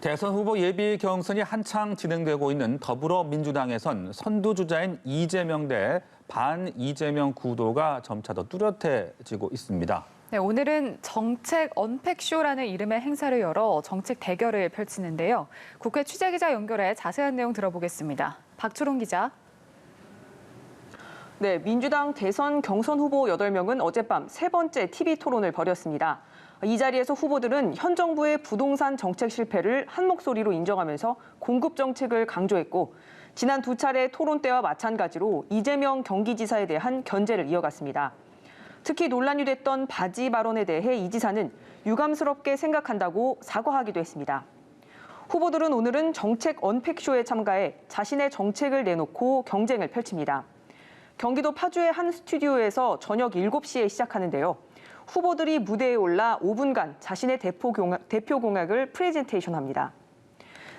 대선 후보 예비 경선이 한창 진행되고 있는 더불어민주당에선 선두주자인 이재명 대 반 이재명 구도가 점차 더 뚜렷해지고 있습니다. 네, 오늘은 정책 언팩쇼라는 이름의 행사를 열어 정책 대결을 펼치는데요. 국회 취재기자 연결해 자세한 내용 들어보겠습니다. 박초롱 기자. 네, 민주당 대선 경선 후보 8명은 어젯밤 세 번째 TV 토론을 벌였습니다. 이 자리에서 후보들은 현 정부의 부동산 정책 실패를 한 목소리로 인정하면서 공급 정책을 강조했고, 지난 두 차례 토론 때와 마찬가지로 이재명 경기지사에 대한 견제를 이어갔습니다. 특히 논란이 됐던 바지 발언에 대해 이 지사는 유감스럽게 생각한다고 사과하기도 했습니다. 후보들은 오늘은 정책 언팩쇼에 참가해 자신의 정책을 내놓고 경쟁을 펼칩니다. 경기도 파주의 한 스튜디오에서 저녁 7시에 시작하는데요. 후보들이 무대에 올라 5분간 자신의 대표 공약을 프레젠테이션합니다.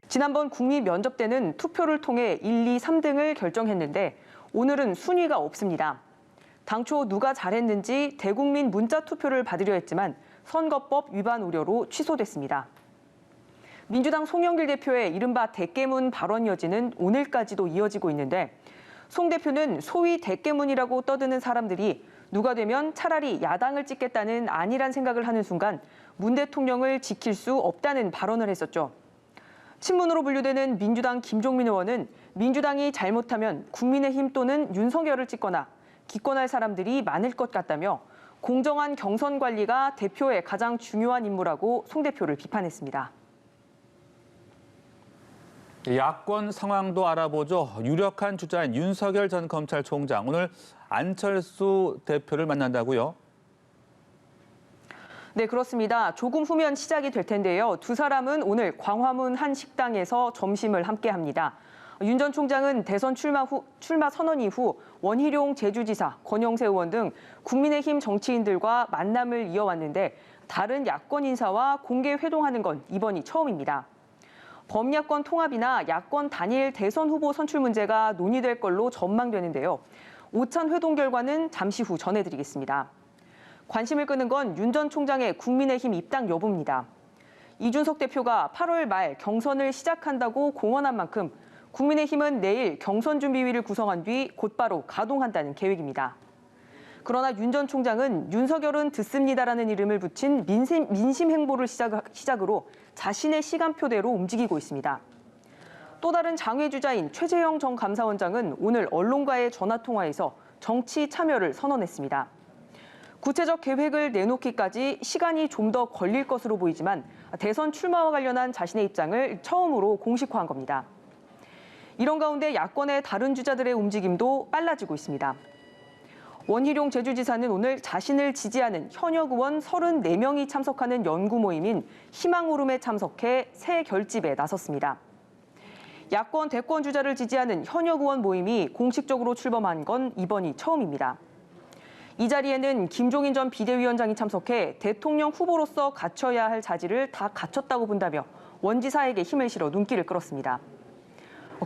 지난번 국민 면접 때는 투표를 통해 1, 2, 3등을 결정했는데 오늘은 순위가 없습니다. 당초 누가 잘했는지 대국민 문자 투표를 받으려 했지만 선거법 위반 우려로 취소됐습니다. 민주당 송영길 대표의 이른바 대깨문 발언 여지는 오늘까지도 이어지고 있는데, 송 대표는 소위 대깨문이라고 떠드는 사람들이 누가 되면 차라리 야당을 찍겠다는 안일한 생각을 하는 순간 문 대통령을 지킬 수 없다는 발언을 했었죠. 친문으로 분류되는 민주당 김종민 의원은 민주당이 잘못하면 국민의힘 또는 윤석열을 찍거나 기권할 사람들이 많을 것 같다며 공정한 경선 관리가 대표의 가장 중요한 임무라고 송 대표를 비판했습니다. 야권 상황도 알아보죠. 유력한 주자인 윤석열 전 검찰총장, 오늘 안철수 대표를 만난다고요? 네, 그렇습니다. 조금 후면 시작이 될 텐데요. 두 사람은 오늘 광화문 한 식당에서 점심을 함께합니다. 윤 전 총장은 대선 출마 선언 이후 원희룡 제주지사, 권영세 의원 등 국민의힘 정치인들과 만남을 이어왔는데, 다른 야권 인사와 공개 회동하는 건 이번이 처음입니다. 범야권 통합이나 야권 단일 대선 후보 선출 문제가 논의될 걸로 전망되는데요. 오찬 회동 결과는 잠시 후 전해드리겠습니다. 관심을 끄는 건 윤 전 총장의 국민의힘 입당 여부입니다. 이준석 대표가 8월 말 경선을 시작한다고 공언한 만큼 국민의힘은 내일 경선준비위를 구성한 뒤 곧바로 가동한다는 계획입니다. 그러나 윤 전 총장은 윤석열은 듣습니다라는 이름을 붙인 민심 행보를 시작으로 자신의 시간표대로 움직이고 있습니다. 또 다른 장외 주자인 최재형 전 감사원장은 오늘 언론과의 전화통화에서 정치 참여를 선언했습니다. 구체적 계획을 내놓기까지 시간이 좀 더 걸릴 것으로 보이지만 대선 출마와 관련한 자신의 입장을 처음으로 공식화한 겁니다. 이런 가운데 야권의 다른 주자들의 움직임도 빨라지고 있습니다. 원희룡 제주지사는 오늘 자신을 지지하는 현역 의원 34명이 참석하는 연구 모임인 희망오름에 참석해 새 결집에 나섰습니다. 야권 대권 주자를 지지하는 현역 의원 모임이 공식적으로 출범한 건 이번이 처음입니다. 이 자리에는 김종인 전 비대위원장이 참석해 대통령 후보로서 갖춰야 할 자질을 다 갖췄다고 본다며 원 지사에게 힘을 실어 눈길을 끌었습니다.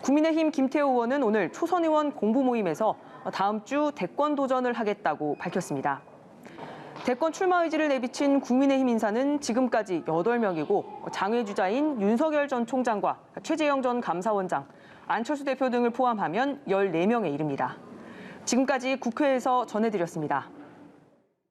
국민의힘 김태호 의원은 오늘 초선 의원 공부 모임에서 다음 주 대권 도전을 하겠다고 밝혔습니다. 대권 출마 의지를 내비친 국민의힘 인사는 지금까지 8명이고 장외 주자인 윤석열 전 총장과 최재형 전 감사원장, 안철수 대표 등을 포함하면 14명에 이릅니다. 지금까지 국회에서 전해드렸습니다.